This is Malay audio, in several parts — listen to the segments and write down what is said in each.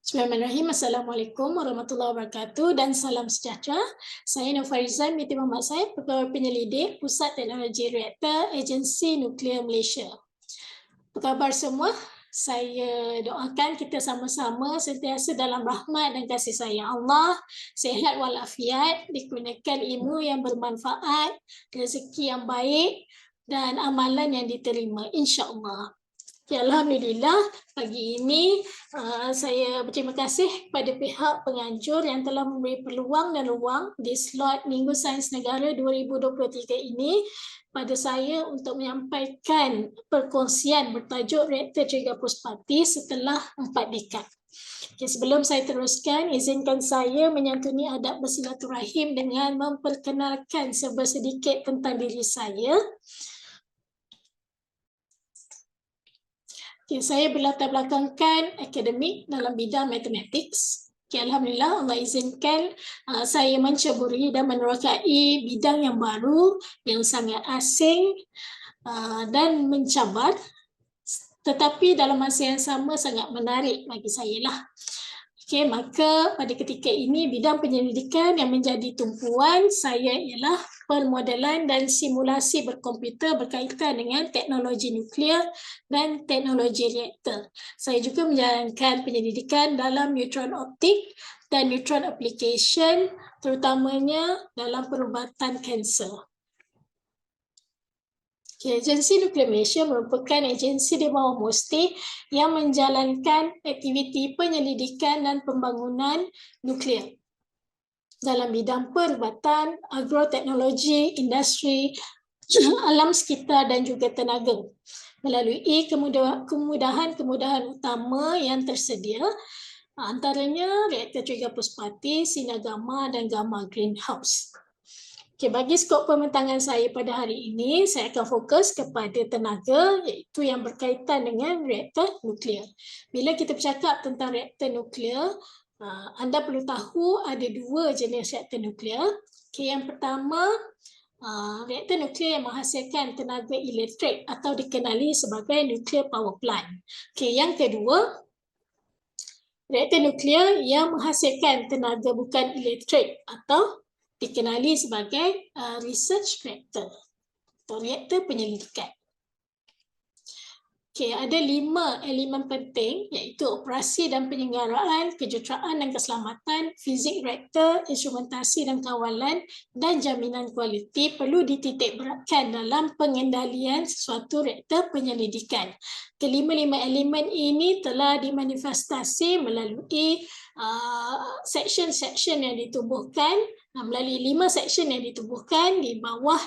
Bismillahirrahmanirrahim. Assalamualaikum warahmatullahi wabarakatuh dan salam sejahtera. Saya Nur Farizan binti Muhammad Said, Pegawai Penyelidik Pusat Teknologi Reaktor Agensi Nuklear Malaysia. Apa khabar semua? Saya doakan kita sama-sama sentiasa dalam rahmat dan kasih sayang Allah, sihat walafiat, dikurniakan ilmu yang bermanfaat, rezeki yang baik dan amalan yang diterima, insya-Allah. Ya, Alhamdulillah, pagi ini saya berterima kasih kepada pihak penganjur yang telah memberi peluang dan ruang di slot Minggu Sains Negara 2023 ini pada saya untuk menyampaikan perkongsian bertajuk Reaktor Trigger Puspati setelah 4 dekad. Okay, sebelum saya teruskan, izinkan saya menyantuni adab bersilaturahim dengan memperkenalkan sedikit tentang diri saya. Okay, saya berlatar belakangkan akademik dalam bidang matematik. Okay, Alhamdulillah, Allah izinkan saya menceburi dan menerokai bidang yang baru, yang sangat asing dan mencabar. Tetapi dalam masa yang sama sangat menarik bagi saya lah. Okay, maka pada ketika ini bidang penyelidikan yang menjadi tumpuan saya ialah permodelan dan simulasi berkomputer berkaitan dengan teknologi nuklear dan teknologi reaktor. Saya juga menjalankan penyelidikan dalam neutron optik dan neutron application, terutamanya dalam perubatan kanser. Agensi Nuklear Malaysia merupakan agensi di bawah MUSTI yang menjalankan aktiviti penyelidikan dan pembangunan nuklear dalam bidang perubatan, agroteknologi, industri, alam sekitar dan juga tenaga melalui kemudahan-kemudahan utama yang tersedia, antaranya reaktor Trigger Puspati, sinar gamma dan gamma greenhouse. Okay, bagi skop pembentangan saya pada hari ini, saya akan fokus kepada tenaga iaitu yang berkaitan dengan reaktor nuklear. Bila kita bercakap tentang reaktor nuklear, anda perlu tahu ada dua jenis reaktor nuklear. Okay, yang pertama, reaktor nuklear yang menghasilkan tenaga elektrik atau dikenali sebagai nuclear power plant. Okay, yang kedua, reaktor nuklear yang menghasilkan tenaga bukan elektrik atau dikenali sebagai research reactor atau reaktor penyelidikan. Okay, ada 5 elemen penting iaitu operasi dan penyelenggaraan, kejuruteraan dan keselamatan, fizik reaktor, instrumentasi dan kawalan dan jaminan kualiti perlu dititikberatkan dalam pengendalian sesuatu reaktor penyelidikan. Kelima-lima elemen ini telah dimanifestasi melalui section-section yang ditubuhkan, melalui 5 section yang ditubuhkan di bawah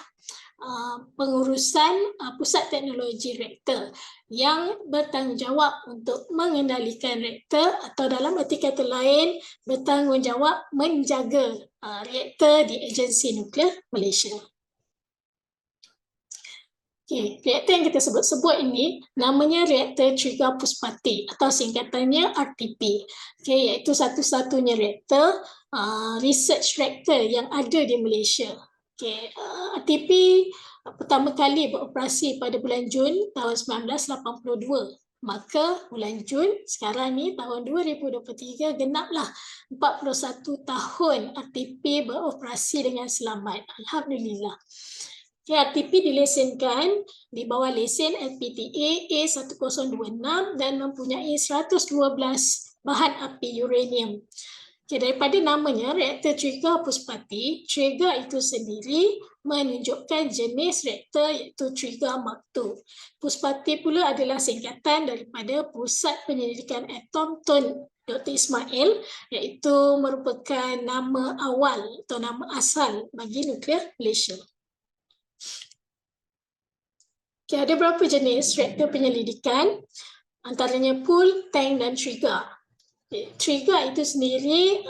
pengurusan Pusat Teknologi Reaktor yang bertanggungjawab untuk mengendalikan reaktor atau dalam erti kata lain bertanggungjawab menjaga reaktor di Agensi Nuklear Malaysia. Okay, reaktor yang kita sebut-sebut ini namanya reaktor Trigger Puspati atau singkatannya RTP. Okay, iaitu satu-satunya reaktor research reactor yang ada di Malaysia. Okay, RTP pertama kali beroperasi pada bulan Jun tahun 1982. Maka bulan Jun sekarang ni tahun 2023 genaplah 41 tahun RTP beroperasi dengan selamat. Alhamdulillah. RTP dilesenkan di bawah lesen LPTA A1026 dan mempunyai 112 bahan api uranium. Daripada namanya, reaktor Trigger Puspati, trigger itu sendiri menunjukkan jenis reaktor iaitu Trigger Mark II. Puspati pula adalah singkatan daripada Pusat Penyelidikan Atom Tun Dr. Ismail, iaitu merupakan nama awal atau nama asal bagi nuklear Malaysia. Okay, ada berapa jenis reaktor penyelidikan? Antaranya pool, tank dan trigger. Trigger itu sendiri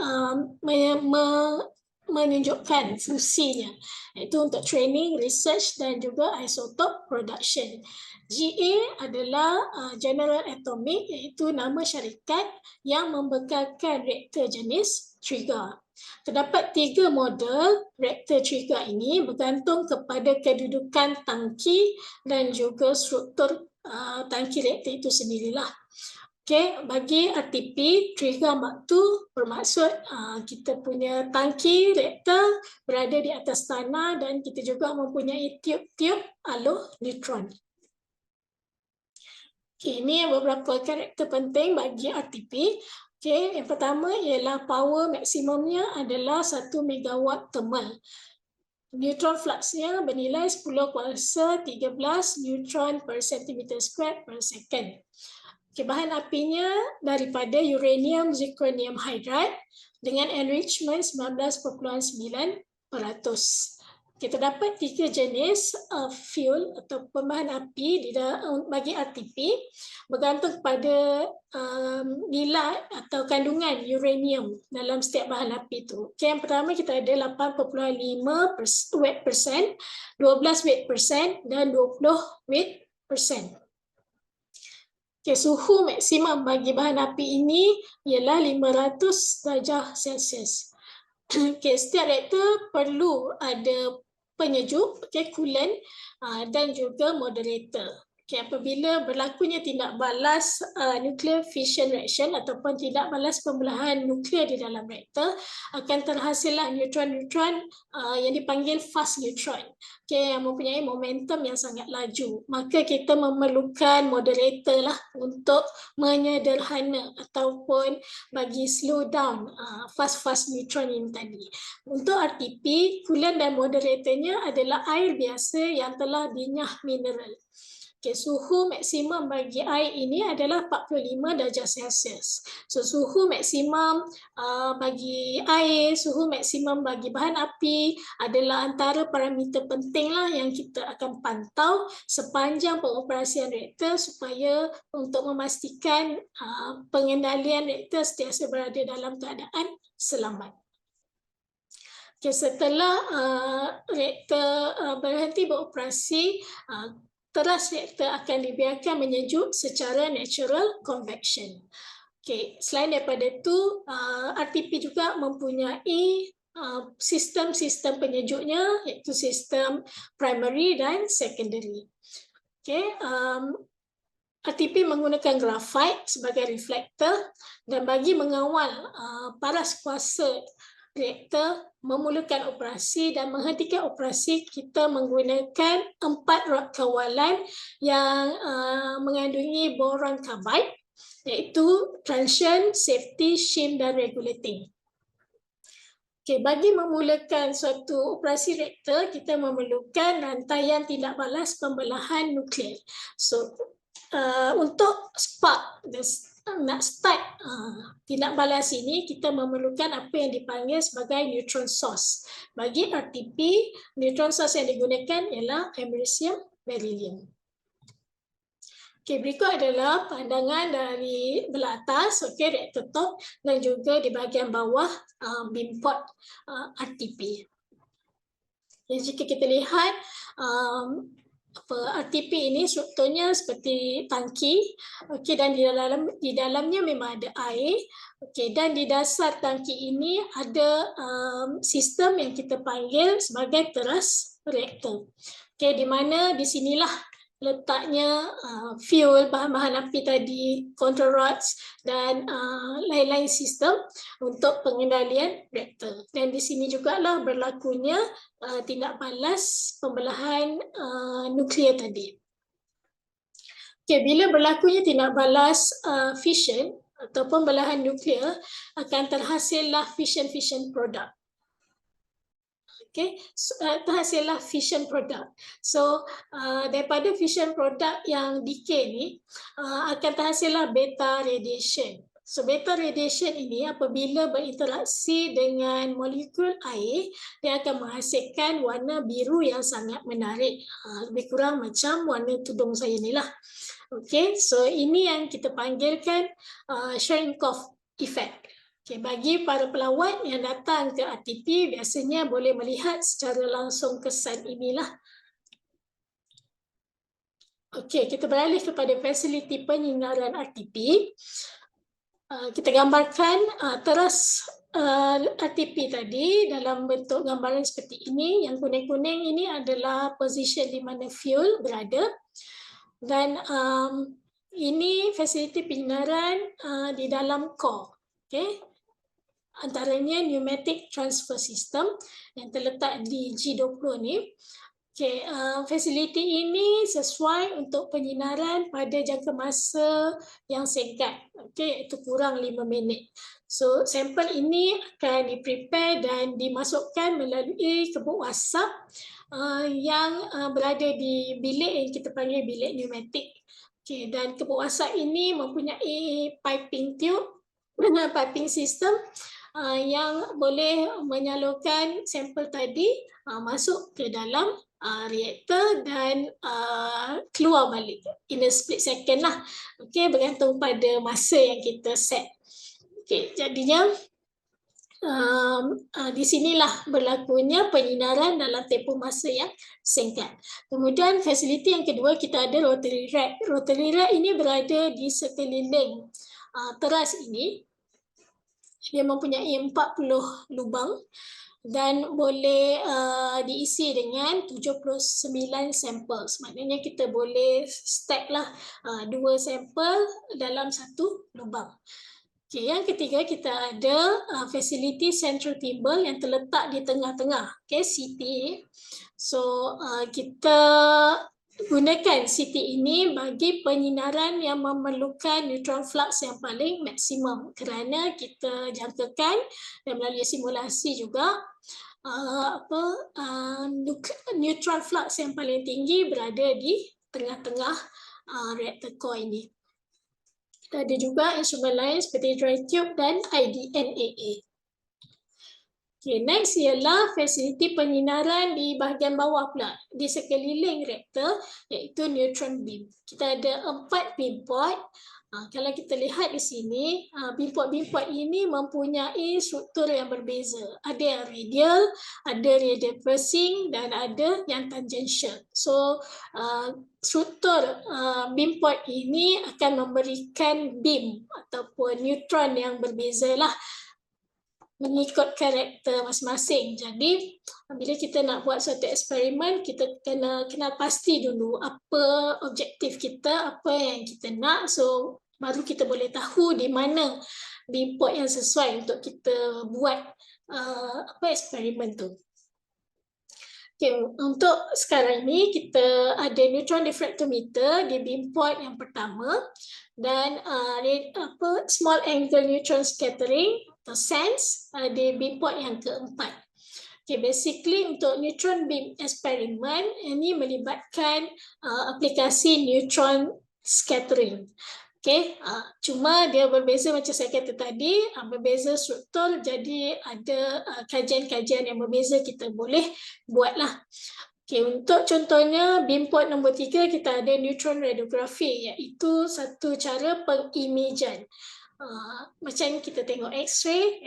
menunjukkan fungsinya, iaitu untuk training, research dan juga isotope production. GA adalah General Atomic, iaitu nama syarikat yang membekalkan reaktor jenis trigger. Terdapat 3 model reaktor trigger ini bergantung kepada kedudukan tangki dan juga struktur tangki reaktor itu sendirilah. Okay, bagi RTP, trigger waktu bermaksud kita punya tangki reaktor berada di atas tanah dan kita juga mempunyai tiub-tiub alur neutron. Okay, ini beberapa karakter penting bagi RTP. Okay, yang pertama ialah power maksimumnya adalah 1 megawatt thermal. Neutron fluxnya bernilai 10 kuasa 13 neutron per centimeter square per second. Okay, bahan apinya daripada uranium zirconium hydride dengan enrichment 19.9%. Okay, terdapat 3 jenis fuel atau bahan api bagi RTP bergantung pada nilai atau kandungan uranium dalam setiap bahan api itu. Okay, yang pertama kita ada 8.5 weight percent, 12 weight percent dan 20 weight percent. Okay, suhu maksimum bagi bahan api ini ialah 500 darjah Celsius. Okay, setiap reaktor perlu ada penyejuk, okay, coolant dan juga moderator. Okay, apabila berlakunya tindak balas nuclear fission reaction ataupun tindak balas pembelahan nuklear di dalam reaktor, akan terhasillah neutron-neutron yang dipanggil fast neutron, okay, yang mempunyai momentum yang sangat laju. Maka kita memerlukan moderator lah untuk menyederhana ataupun bagi slow down fast neutron ini tadi. Untuk RTP, coolant dan moderatornya adalah air biasa yang telah dinyah mineral. Okay, suhu maksimum bagi air ini adalah 45 darjah Celsius. So, suhu maksimum bagi air, suhu maksimum bagi bahan api adalah antara parameter penting lah yang kita akan pantau sepanjang pengoperasian reaktor supaya untuk memastikan pengendalian reaktor sentiasa berada dalam keadaan selamat. Okay, setelah reaktor berhenti beroperasi, teras reaktor akan dibiarkan menyejuk secara natural convection. Okay, selain daripada itu, RTP juga mempunyai sistem-sistem penyejuknya, iaitu sistem primary dan secondary. Okay, RTP menggunakan graphite sebagai reflektor dan bagi mengawal paras kuasa reaktor memulakan operasi dan menghentikan operasi, kita menggunakan 4 rod kawalan yang mengandungi boron karbide, iaitu trunnion, safety, shim dan regulating. Okay, bagi memulakan suatu operasi reaktor, kita memerlukan rantaian tindak balas pembelahan nuklear. So, untuk spark, nak start tindak balas ini, kita memerlukan apa yang dipanggil sebagai neutron source. Bagi RTP, neutron source yang digunakan ialah americium beryllium. Okay, berikut adalah pandangan dari belah atas, okay, reaktor top dan juga di bahagian bawah beam port RTP. Jadi jika kita lihat RTP ini strukturnya seperti tangki, okay, dan di dalamnya memang ada air, okay, dan di dasar tangki ini ada sistem yang kita panggil sebagai teras reaktor, okay, di mana di sinilah letaknya fuel, bahan-bahan api tadi, control rods dan lain-lain sistem untuk pengendalian reaktor. Dan di sini jugalah berlakunya tindak balas pembelahan nuklear tadi. Okay, bila berlakunya tindak balas fission atau pembelahan nuklear, akan terhasillah fission product. Okay, terhasillah fission product. So, daripada fission product yang decay ni, akan terhasillah beta radiation. So, beta radiation ini apabila berinteraksi dengan molekul air, dia akan menghasilkan warna biru yang sangat menarik. Lebih kurang macam warna tudung saya ni lah. Okay, so ini yang kita panggilkan Cherenkov effect. Okay, bagi para pelawat yang datang ke RTP, biasanya boleh melihat secara langsung kesan inilah. Okay, kita beralih kepada fasiliti penyinaran RTP. Kita gambarkan teras RTP tadi dalam bentuk gambaran seperti ini. Yang kuning-kuning ini adalah position di mana fuel berada. Dan Ini fasiliti penyinaran di dalam core. Okay. Antaranya pneumatic transfer system yang terletak di G20 ni. Okay, fasiliti ini sesuai untuk penyinaran pada jangka masa yang singkat, okay, itu kurang 5 minit. So, sampel ini akan di-prepare dan dimasukkan melalui kebuk asap yang berada di bilik yang kita panggil bilik pneumatik. Okay, dan kebuk asap ini mempunyai piping tube, piping system yang boleh menyalurkan sampel tadi masuk ke dalam reaktor dan keluar balik in a split second lah. Okay, bergantung pada masa yang kita set. Okay, jadinya di sinilah berlakunya penyinaran dalam tempoh masa yang singkat. Kemudian fasiliti yang kedua kita ada rotary rack. Rotary rack ini berada di sekeliling teras ini. Dia mempunyai 40 lubang dan boleh diisi dengan 79 sampel. Maknanya kita boleh stack lah 2 sampel dalam satu lubang. Okay, yang ketiga kita ada fasiliti central table yang terletak di tengah-tengah, okay, CT. So kita gunakan CT ini bagi penyinaran yang memerlukan neutron flux yang paling maksimum kerana kita jangkakan dan melalui simulasi juga neutron flux yang paling tinggi berada di tengah-tengah reaktor core ini. Kita ada juga instrumen lain seperti dry tube dan IDNAA. Okay, next ialah fasiliti penyinaran di bahagian bawah pula, di sekeliling reaktor, iaitu neutron beam. Kita ada 4 beam port. Kalau kita lihat di sini, beam port ini mempunyai struktur yang berbeza. Ada yang radial, ada radial pressing dan ada yang tangential. So, struktur beam port ini akan memberikan beam ataupun neutron yang berbeza lah, mengikut karakter masing-masing. Jadi, bila kita nak buat suatu eksperimen, kita kena kenal pasti dulu apa objektif kita, apa yang kita nak. So, baru kita boleh tahu di mana beam port yang sesuai untuk kita buat eksperimen tu. Okay, untuk sekarang ini kita ada neutron diffractometer di beam port yang pertama dan small angle neutron scattering atau SENS di beam port yang keempat. Okay, basically untuk neutron beam eksperimen ini melibatkan aplikasi neutron scattering. Okay, cuma dia berbeza macam saya kata tadi, berbeza struktur, jadi ada kajian-kajian yang berbeza kita boleh buatlah. Okay, untuk contohnya beam port nombor 3 kita ada neutron radiography, iaitu satu cara pengimajan. Macam kita tengok X-ray,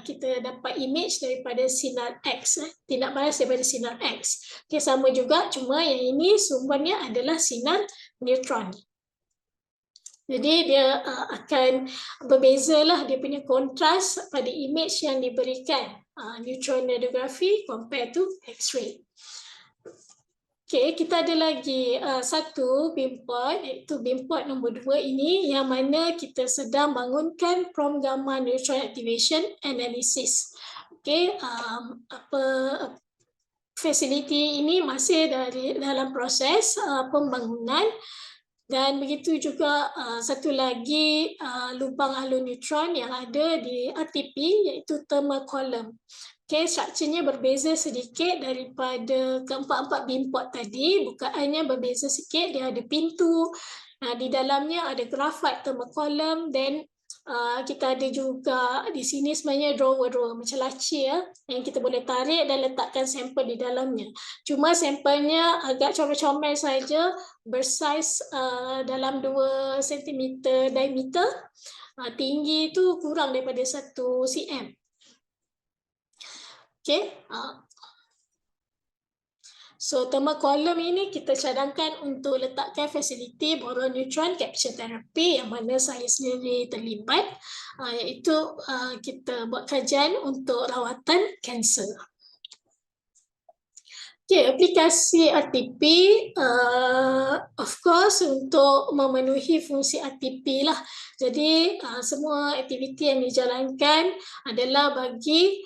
kita dapat image daripada sinar X, tindak balas daripada sinar X. Okay, sama juga, cuma yang ini sumbernya adalah sinar neutron. Jadi dia akan berbezalah dia punya kontras pada image yang diberikan neutron radiography compare to X-ray. Okay, kita ada lagi satu beam port, iaitu beam port nombor 2 ini yang mana kita sedang bangunkan prompt gamma neutron activation analysis. Okay, fasiliti ini masih dalam proses pembangunan. Dan begitu juga satu lagi lubang alur neutron yang ada di RTP, iaitu thermal column. Okay, strukturnya berbeza sedikit daripada keempat-empat beam port tadi. Bukaannya berbeza sikit, dia ada pintu. Di dalamnya ada graphite thermal column, dan kita ada juga di sini sebenarnya drawer macam laci yang kita boleh tarik dan letakkan sampel di dalamnya. Cuma sampelnya agak comel-comel saja, bersaiz dalam 2 cm diameter, tinggi itu kurang daripada 1 cm. Okay. So, thermal column ini kita cadangkan untuk letakkan fasiliti boron neutron capture therapy yang mana saya sendiri terlibat, iaitu kita buat kajian untuk rawatan kanser. Okay, aplikasi RTP of course untuk memenuhi fungsi RTP lah. Jadi semua aktiviti yang dijalankan adalah bagi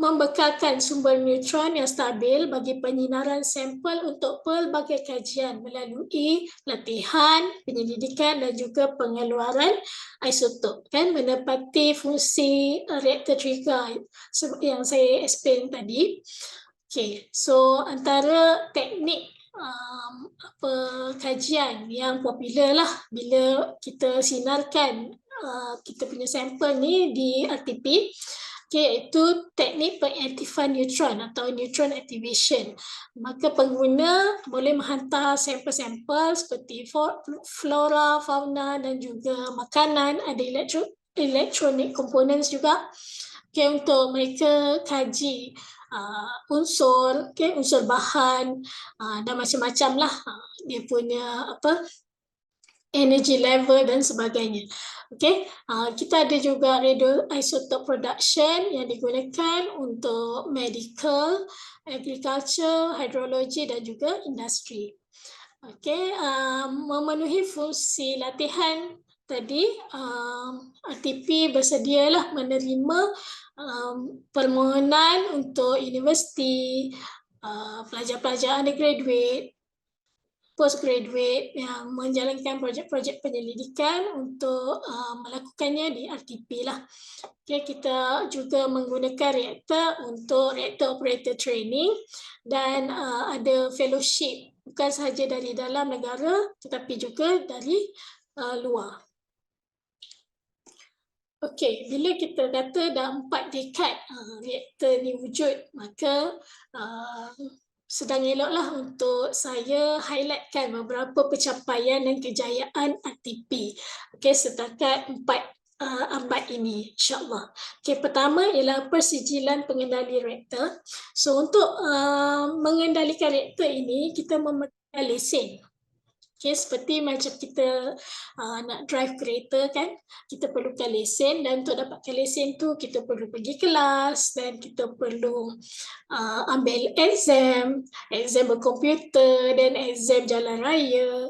membekalkan sumber neutron yang stabil bagi penyinaran sampel untuk pelbagai kajian melalui latihan, penyelidikan dan juga pengeluaran isotop, kan, menepati fungsi reaktor trigger yang saya explain tadi. Okay, so antara teknik kajian yang popular lah bila kita sinarkan kita punya sampel ni di RTP, okay, iaitu teknik pengaktifan neutron atau neutron activation. Maka pengguna boleh menghantar sampel-sampel seperti flora, fauna dan juga makanan, ada electronic components juga, okay, untuk mereka kaji unsur, okay, unsur bahan dan macam-macam lah dia punya energy level dan sebagainya. Okay, kita ada juga radioisotope production yang digunakan untuk medical, agriculture, hydrology dan juga industri. Okay, memenuhi fungsi latihan tadi, RTP bersedialah menerima permohonan untuk universiti, pelajar-pelajar undergraduate, postgraduate yang menjalankan projek-projek penyelidikan untuk melakukannya di RTP lah. Okay, kita juga menggunakan reaktor untuk reaktor operator training dan ada fellowship bukan sahaja dari dalam negara tetapi juga dari luar. Okey, bila kita kata dah 4 dekad reaktor ni wujud, maka sedang eloklah untuk saya highlightkan beberapa pencapaian dan kejayaan RTP. Okey, setakat 4 abad ini, insyaAllah. Okey, pertama ialah persijilan pengendali reaktor. So, untuk mengendalikan reaktor ini, kita memerlukan lesen. Okay, seperti macam kita nak drive kereta kan, kita perlukan lesen dan untuk dapatkan lesen tu kita perlu pergi kelas dan kita perlu ambil exam berkomputer dan exam jalan raya,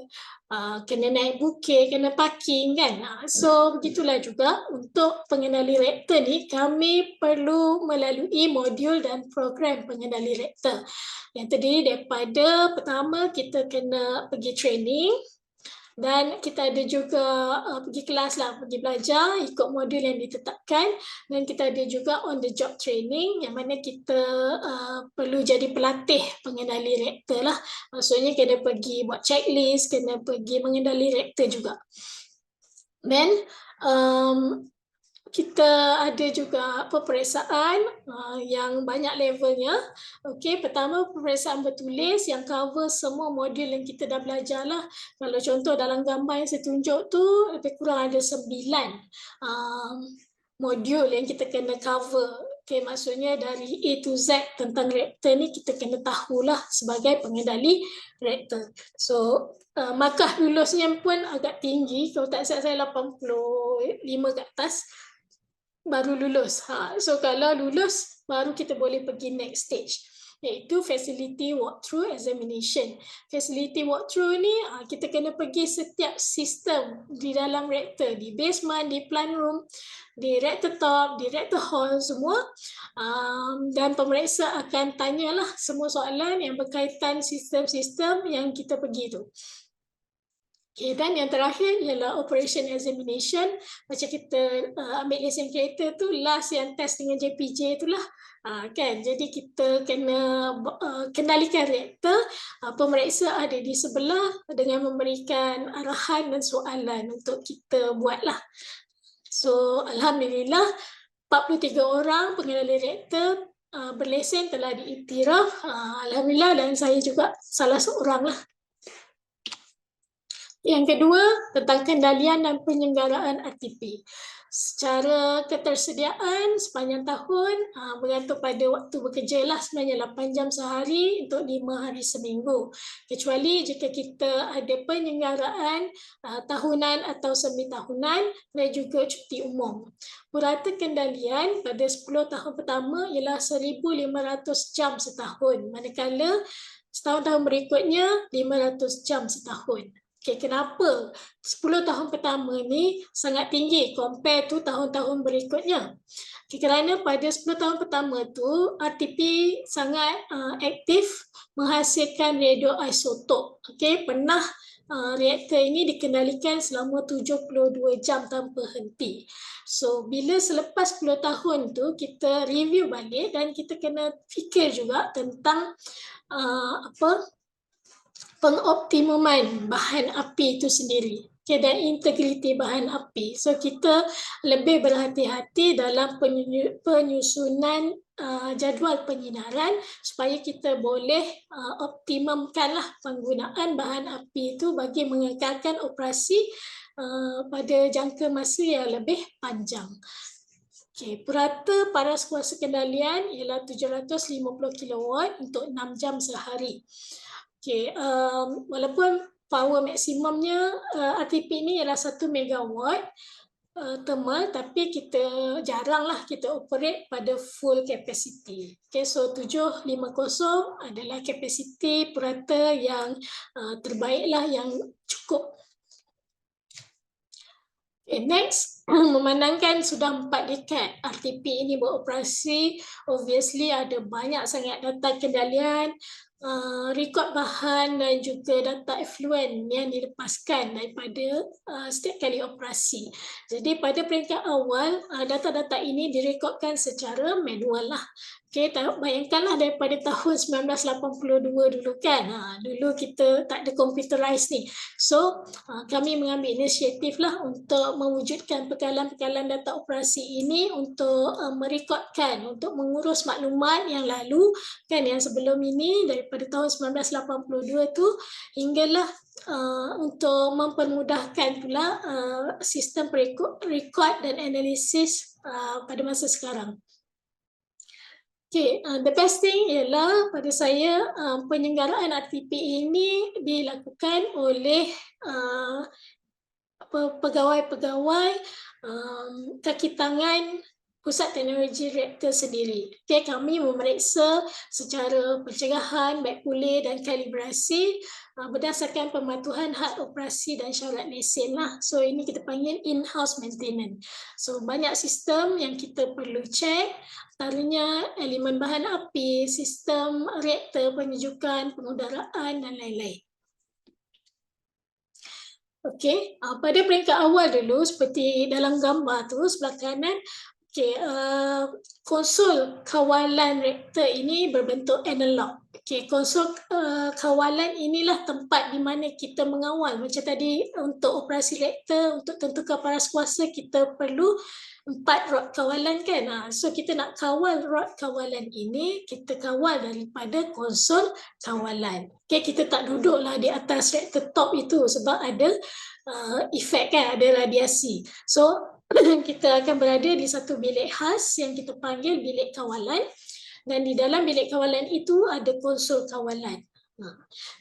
kena naik bukit, kena parking kan. So begitulah juga untuk pengendali reaktor ni, kami perlu melalui modul dan program pengendali reaktor yang terdiri daripada pertama kita kena pergi training dan kita ada juga pergi kelas lah, pergi belajar ikut modul yang ditetapkan, dan kita ada juga on the job training yang mana kita perlu jadi pelatih pengendali reaktor lah. Maksudnya kena pergi buat checklist, kena pergi mengendali reaktor juga. Dan kita ada juga peperiksaan yang banyak levelnya. Okey, pertama peperiksaan bertulis yang cover semua modul yang kita dah belajar lah. Kalau contoh dalam gambar yang saya tunjuk tu, lebih kurang ada 9 modul yang kita kena cover. Okey, maksudnya dari A to Z tentang reaktor ni kita kena tahulah sebagai pengendali reaktor. So, markah lulusnya pun agak tinggi. Kalau tak silap saya 85 ke atas baru lulus. So kalau lulus, baru kita boleh pergi next stage, iaitu facility walkthrough examination. Facility walkthrough ni kita kena pergi setiap sistem di dalam reaktor, di basement, di plant room, di reaktor top, di reaktor hall semua, dan pemeriksa akan tanyalah semua soalan yang berkaitan sistem-sistem yang kita pergi tu. Okay, dan yang terakhir ialah operation examination. Macam kita ambil lesen kereta tu, last yang test dengan JPJ itulah. Kan? Jadi kita kena kendalikan reaktor, pemeriksa ada di sebelah dengan memberikan arahan dan soalan untuk kita buatlah. So alhamdulillah 43 orang pengendali reaktor berlesen telah diiktiraf. Alhamdulillah, dan saya juga salah seorang lah. Yang kedua, tentang kendalian dan penyelenggaraan RTP. Secara ketersediaan sepanjang tahun bergantung pada waktu bekerja lah, sebenarnya 8 jam sehari untuk 5 hari seminggu. Kecuali jika kita ada penyelenggaraan tahunan atau semi tahunan dan juga cuti umum. Purata kendalian pada 10 tahun pertama ialah 1,500 jam setahun, manakala setahun-tahun berikutnya 500 jam setahun. Okay, kenapa 10 tahun pertama ni sangat tinggi compare to tahun-tahun berikutnya? Okay, kerana pada 10 tahun pertama tu RTP sangat aktif menghasilkan radioisotop. Okay, pernah reaktor ini dikendalikan selama 72 jam tanpa henti. So, bila selepas 10 tahun tu kita review balik dan kita kena fikir juga tentang pengoptimuman bahan api itu sendiri, dan integriti bahan api. So kita lebih berhati-hati dalam penyusunan jadual penyinaran supaya kita boleh optimumkanlah penggunaan bahan api itu bagi mengekalkan operasi pada jangka masa yang lebih panjang. Okay, purata paras kuasa kendalian ialah 750 kW untuk 6 jam sehari. Okay, walaupun power maksimumnya RTP ni ialah 1 megawatt thermal, tapi kita jaranglah kita operate pada full capacity. Okay, so 750 adalah kapasiti purata yang terbaiklah, yang cukup. Okay, next, memandangkan sudah 4 dekad RTP ini beroperasi, obviously ada banyak sangat data kendalian, rekod bahan dan juga data effluent yang dilepaskan daripada setiap kali operasi. Jadi pada peringkat awal, data-data ini direkodkan secara manual lah. Okay, bayangkanlah daripada tahun 1982 dulu kan, dulu kita tak ada computerized ni. So kami mengambil inisiatif lah untuk mewujudkan pekalan-pekalan data operasi ini untuk merekodkan, untuk mengurus maklumat yang lalu kan, yang sebelum ini daripada tahun 1982 tu hinggalah untuk mempermudahkan pula sistem record dan analisis pada masa sekarang. Okay, the best thing ialah pada saya penyelenggaraan RTP ini dilakukan oleh pegawai-pegawai kaki tangan Pusat Teknologi Reaktor sendiri. Okay, kami memeriksa secara pencegahan, baik pulih dan kalibrasi berdasarkan pematuhan had operasi dan syarat lesen lah. So ini kita panggil in-house maintenance. So banyak sistem yang kita perlu cek, antaranya elemen bahan api, sistem reaktor, penyejukan, pengudaraan dan lain-lain. Okey, pada peringkat awal dulu seperti dalam gambar tu sebelah kanan, okey, konsol kawalan reaktor ini berbentuk analog. Okey, konsol kawalan inilah tempat di mana kita mengawal. Macam tadi untuk operasi reaktor, untuk tentukan paras kuasa kita perlu 4 rod kawalan kan. So kita nak kawal rod kawalan ini, kita kawal daripada konsol kawalan. Okay, kita tak duduklah di atas reaktor top itu sebab ada efek kan, ada radiasi. So kita akan berada di satu bilik khas yang kita panggil bilik kawalan, dan di dalam bilik kawalan itu ada konsol kawalan.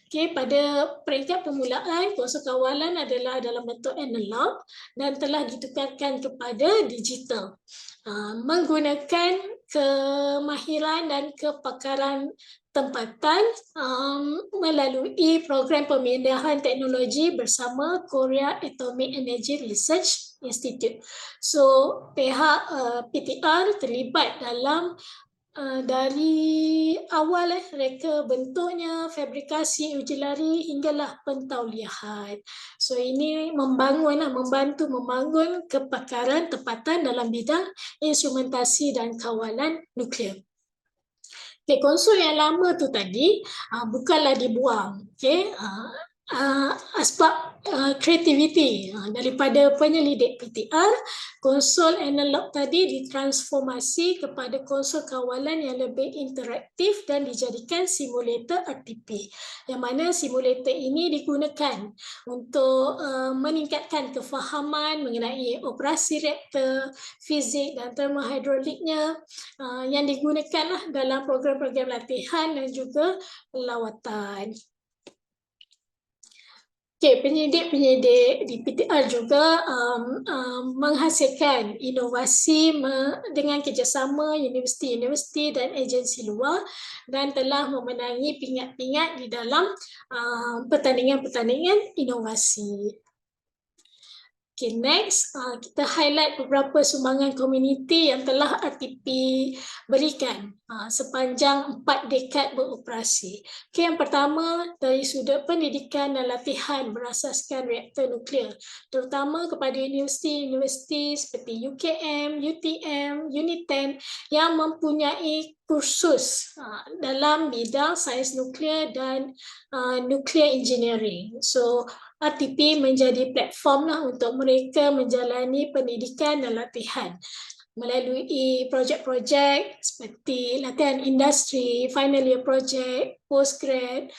Okay, pada peringkat permulaan, konsol kawalan adalah dalam bentuk analog dan telah ditukarkan kepada digital. Menggunakan kemahiran dan kepakaran tempatan melalui program pemindahan teknologi bersama Korea Atomic Energy Research Institute. So pihak PTR terlibat dalam dari awal reka bentuknya, fabrikasi, uji lari hinggalah pentauliahan. So ini membantu membangun kepakaran tempatan dalam bidang instrumentasi dan kawalan nuklear. Okay, konsol yang lama tu tadi bukanlah dibuang. Okay, sebab creativity daripada penyelidik PTR. Konsol analog tadi ditransformasi kepada konsol kawalan yang lebih interaktif dan dijadikan simulator RTP, yang mana simulator ini digunakan untuk meningkatkan kefahaman mengenai operasi reaktor, fizik dan termohidroliknya, yang digunakan dalam program-program latihan dan juga lawatan. Penyidik-penyidik di PTR juga menghasilkan inovasi dengan kerjasama universiti-universiti dan agensi luar dan telah memenangi pingat-pingat di dalam pertandingan-pertandingan inovasi. Next, kita highlight beberapa sumbangan komuniti yang telah RTP berikan sepanjang 4 dekad beroperasi. Yang pertama, dari sudut pendidikan dan latihan berasaskan reaktor nuklear, terutama kepada universiti-universiti seperti UKM, UTM, UNITEN yang mempunyai kursus dalam bidang sains nuklear dan nuclear engineering. So, RTP menjadi platform untuk mereka menjalani pendidikan dan latihan melalui projek-projek seperti latihan industri, final year project, postgrad,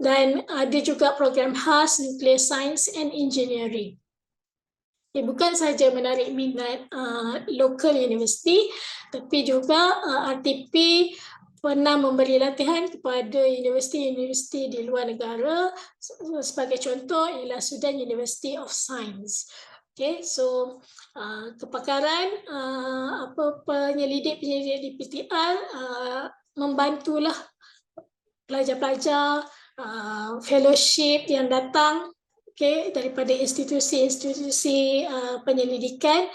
dan ada juga program khas nuclear science and engineering. Bukan sahaja menarik minat local university, tapi juga RTP pernah memberi latihan kepada universiti-universiti di luar negara. Sebagai contoh ialah Sudan University of Science. So kepakaran penyelidik-penyelidik di PTR membantulah pelajar-pelajar fellowship yang datang daripada institusi-institusi penyelidikan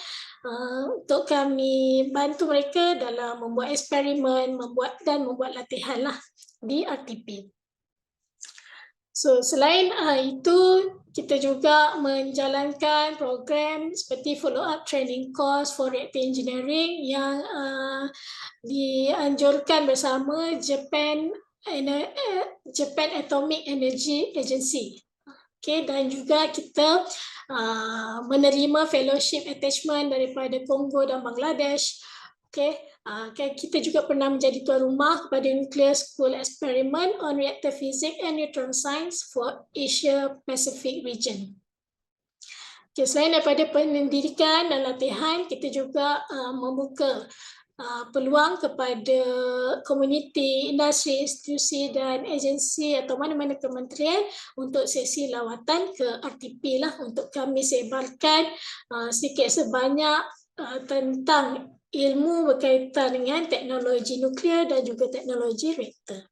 untuk kami bantu mereka dalam membuat eksperimen, membuat latihan di RTP. So selain itu, kita juga menjalankan program seperti follow-up training course for reactor engineering yang dianjurkan bersama Japan Atomic Energy Agency. Dan juga kita menerima fellowship attachment daripada Kongo dan Bangladesh. Kita juga pernah menjadi tuan rumah kepada Nuclear School Experiment on Reactor Physics and Neutron Science for Asia Pacific Region. Selain daripada pendidikan dan latihan, kita juga membuka peluang kepada komuniti, industri, institusi dan agensi atau mana-mana kementerian untuk sesi lawatan ke RTP untuk kami sebarkan sedikit sebanyak tentang ilmu berkaitan dengan teknologi nuklear dan juga teknologi reaktor.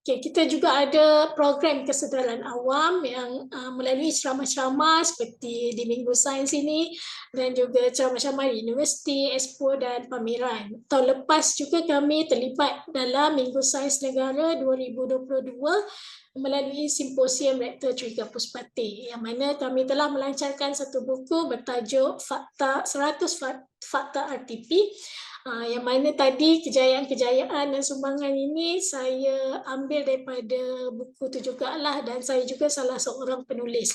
Kita juga ada program kesedaran awam yang melalui ceramah-ceramah seperti di Minggu Sains ini dan juga ceramah-ceramah di universiti, expo dan pameran. Tahun lepas juga kami terlibat dalam Minggu Sains Negara 2022 melalui simposium Reaktor Curiga Puspati, yang mana kami telah melancarkan satu buku bertajuk 100 Fakta RTP, yang mana tadi kejayaan-kejayaan dan sumbangan ini saya ambil daripada buku itu juga dan saya juga salah seorang penulis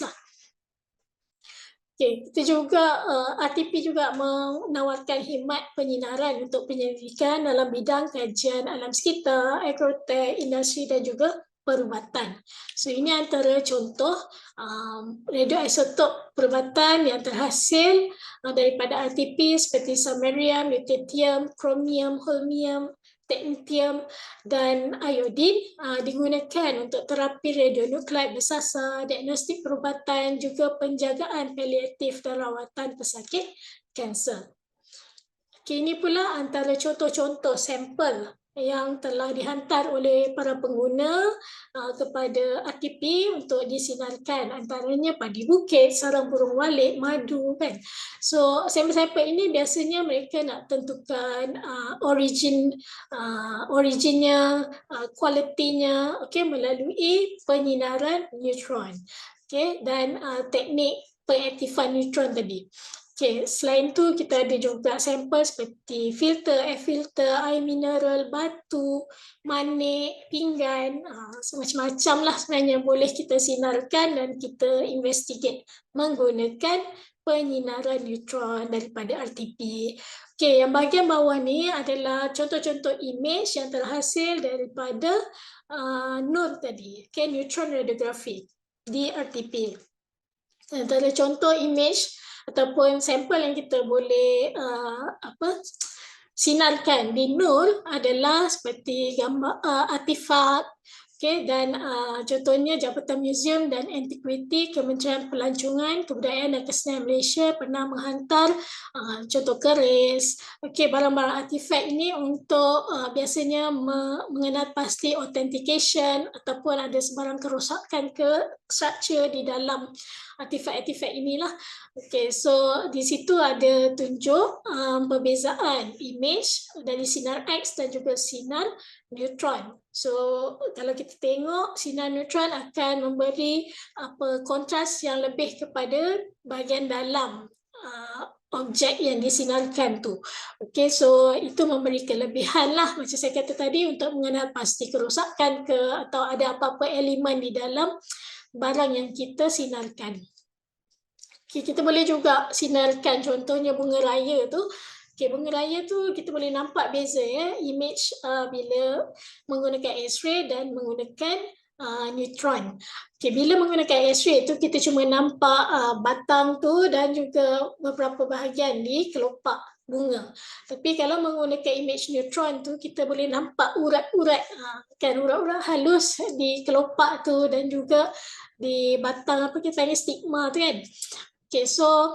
kita juga RTP juga menawarkan khidmat penyinaran untuk penyelidikan dalam bidang kajian alam sekitar, agrotech, industri dan juga perubatan. So ini antara contoh radioisotop perubatan yang terhasil daripada RTP seperti samarium, lutetium, kromium, holmium, teknetium dan iodin digunakan untuk terapi radionukleid bersasar, diagnostik perubatan, juga penjagaan paliatif dan rawatan pesakit kanser. Ini pula antara contoh-contoh sampel yang telah dihantar oleh para pengguna kepada RTP untuk disinarkan, antaranya padi bukit, sarang burung walet, madu So sampel-sampel ini biasanya mereka nak tentukan originnya, kualitinya melalui penyinaran neutron dan teknik pengaktifan neutron tadi. Okay, selain tu kita ada juga sampel seperti filter, air filter, air mineral, batu, manik, pinggan, macam-macam lah sebenarnya boleh kita sinarkan dan kita investigate menggunakan penyinaran neutron daripada RTP. Okay, yang bahagian bawah ni adalah contoh-contoh image yang terhasil daripada NUR tadi, okay, neutron radiography di RTP. Antara contoh image ataupun sampel yang kita boleh sinarkan di NUR adalah seperti gambar artifak, okay, dan contohnya Jabatan Museum dan Antiquity Kementerian Pelancongan Kebudayaan dan Kesenian Malaysia pernah menghantar contoh keris, okay, barang-barang artifak ini untuk biasanya mengenal pasti authentication ataupun ada sebarang kerosakan ke struktur di dalam artifak-artifak inilah. Okay, so di situ ada tunjuk perbezaan image dari sinar X dan juga sinar neutron. So kalau kita tengok, sinar neutron akan memberi kontras yang lebih kepada bahagian dalam objek yang disinarkan tu. Okay, so itu memberi kelebihan lah macam saya kata tadi untuk mengenal pasti kerosakan ke atau ada apa-apa elemen di dalam barang yang kita sinarkan. Okay, kita boleh juga sinarkan contohnya bunga raya tu. Okay, bunga raya tu kita boleh nampak beza ya, image bila menggunakan X-ray dan menggunakan neutron. Okay, bila menggunakan X-ray tu kita cuma nampak batang tu dan juga beberapa bahagian di kelopak bunga. Tapi kalau menggunakan image neutron tu kita boleh nampak urat-urat, kan, urat-urat halus di kelopak tu dan juga di batang apa kita panggil stigma tu kan. Okay, so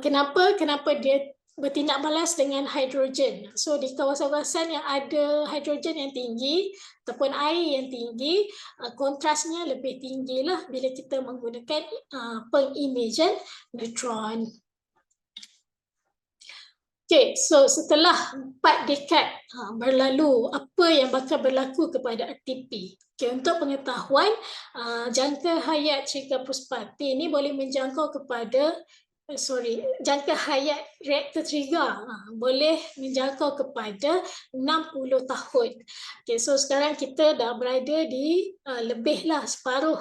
kenapa dia bertindak balas dengan hidrogen? So di kawasan-kawasan yang ada hidrogen yang tinggi ataupun air yang tinggi, kontrasnya lebih tinggi lah bila kita menggunakan pengimajan neutron. Okay, so setelah 4 dekad berlalu, apa yang bakal berlaku kepada RTP? Okay, untuk pengetahuan, jangka hayat Syarikat Puspati ini boleh menjangkau kepada jangka hayat reaktor trigger boleh menjangkau kepada 60 tahun. Okay, so sekarang kita dah berada di lebihlah separuh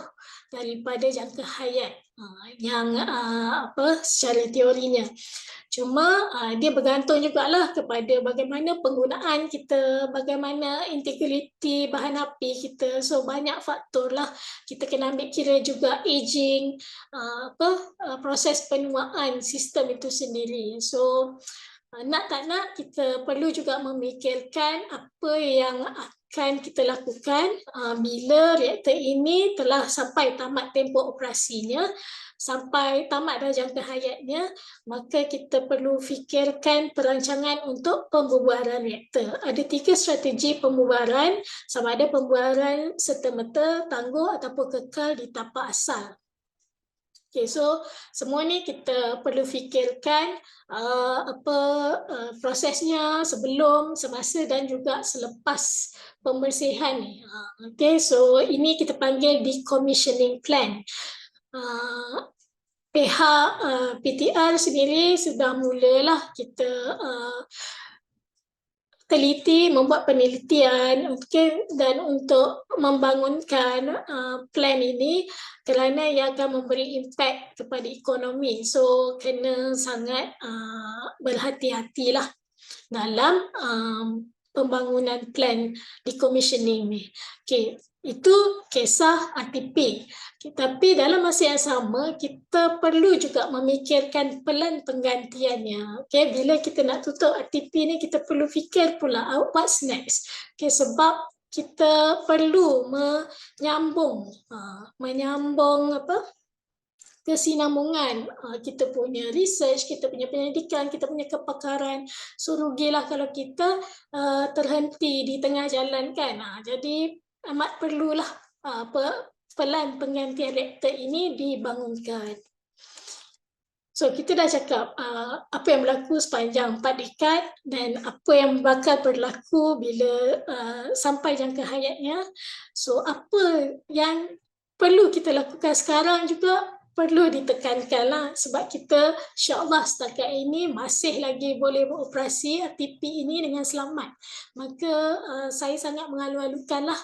daripada jangka hayat yang secara teorinya. Cuma dia bergantung jugalah kepada bagaimana penggunaan kita, bagaimana integriti bahan api kita. So banyak faktor lah. Kita kena ambil kira juga aging, proses penuaan sistem itu sendiri. So nak tak nak kita perlu juga memikirkan apa yang akan kita lakukan bila reaktor ini telah sampai tamat tempoh operasinya, sampai tamat dah jangka hayatnya, maka kita perlu fikirkan perancangan untuk pembubaran reaktor. Ada 3 strategi pembubaran, sama ada pembubaran serta-merta, tangguh ataupun kekal di tapak asal. Okay, so semua ni kita perlu fikirkan prosesnya sebelum, semasa dan juga selepas pembersihan ni. Okay, so ini kita panggil decommissioning plan. Pihak PTR sendiri sudah mulalah kita teliti, membuat penelitian, okay, dan untuk membangunkan plan ini kerana ia akan memberi impak kepada ekonomi. So kena sangat berhati-hatilah dalam pembangunan plan decommissioning ni. Okay, itu kisah RTP. Tapi dalam masa yang sama, kita perlu juga memikirkan pelan penggantiannya. Okay, bila kita nak tutup RTP ni, kita perlu fikir pula what's next. Okay, sebab kita perlu menyambung kesinambungan kita punya research, kita punya penyelidikan, kita punya kepakaran. So rugilah kalau kita terhenti di tengah jalan kan. Jadi amat perlulah pelan penggantian reaktor ini dibangunkan. So kita dah cakap apa yang berlaku sepanjang 4 dekad dan apa yang bakal berlaku bila sampai jangka hayatnya. So apa yang perlu kita lakukan sekarang juga perlu ditekankanlah sebab kita insya-Allah setakat ini masih lagi boleh beroperasi RTP ini dengan selamat. Maka saya sangat mengalu-alukanlah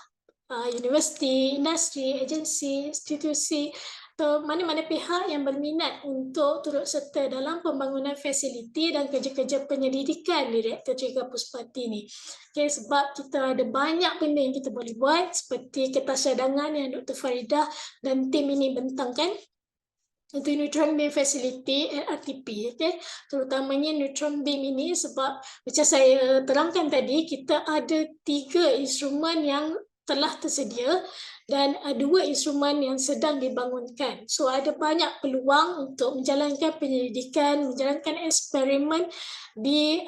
universiti, industri, agensi, institusi atau mana-mana pihak yang berminat untuk turut serta dalam pembangunan fasiliti dan kerja-kerja penyelidikan di Reaktor 3 Puspati ni. Okay, sebab kita ada banyak benda yang kita boleh buat seperti kertas cadangan yang Dr. Faridah dan tim ini bentangkan untuk neutron beam facility NRTP, okay? Terutamanya neutron beam ini sebab macam saya terangkan tadi, kita ada 3 instrumen yang telah tersedia dan 2 instrumen yang sedang dibangunkan. So ada banyak peluang untuk menjalankan penyelidikan, menjalankan eksperimen di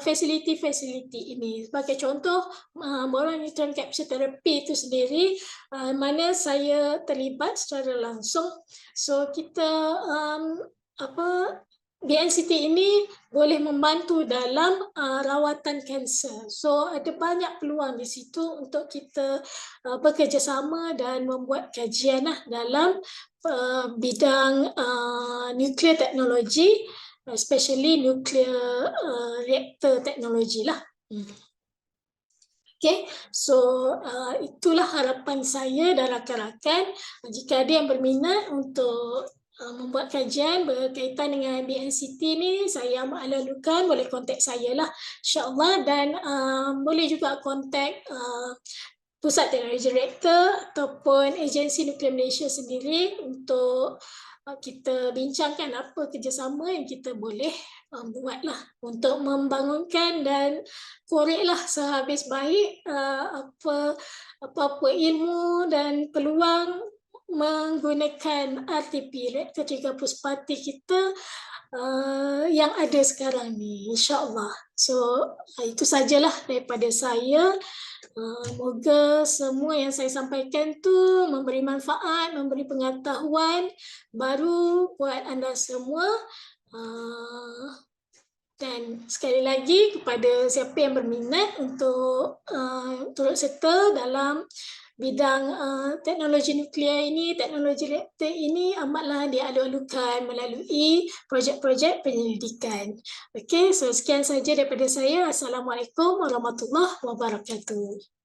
fasiliti-fasiliti ini. Sebagai contoh, boron neutron capture therapy itu sendiri mana saya terlibat secara langsung. So kita BNCT ini boleh membantu dalam rawatan kanser. So ada banyak peluang di situ untuk kita bekerjasama dan membuat kajian dalam bidang nuclear technology, especially nuclear reactor technology lah. Okay, so itulah harapan saya dan rakan-rakan. Jika ada yang berminat untuk membuat kajian berkaitan dengan BNCT ni, saya maklumkan boleh kontak saya lah, insyaAllah, dan boleh juga kontak Pusat Teknologi Reaktor ataupun Agensi Nuklear Malaysia sendiri untuk kita bincangkan apa kerjasama yang kita boleh buatlah untuk membangunkan dan koreklah sehabis baik apa-apa ilmu dan peluang menggunakan RTP, Reaktor 3 Puspati kita yang ada sekarang ni, insya-Allah. So itu sajalah daripada saya. Moga semua yang saya sampaikan tu memberi manfaat, memberi pengetahuan baru buat anda semua. Dan sekali lagi kepada siapa yang berminat untuk turut serta dalam bidang teknologi nuklear ini, teknologi reaktor ini, amatlah dialu-alukan melalui projek-projek penyelidikan. Okey, so sekian saja daripada saya. Assalamualaikum warahmatullahi wabarakatuh.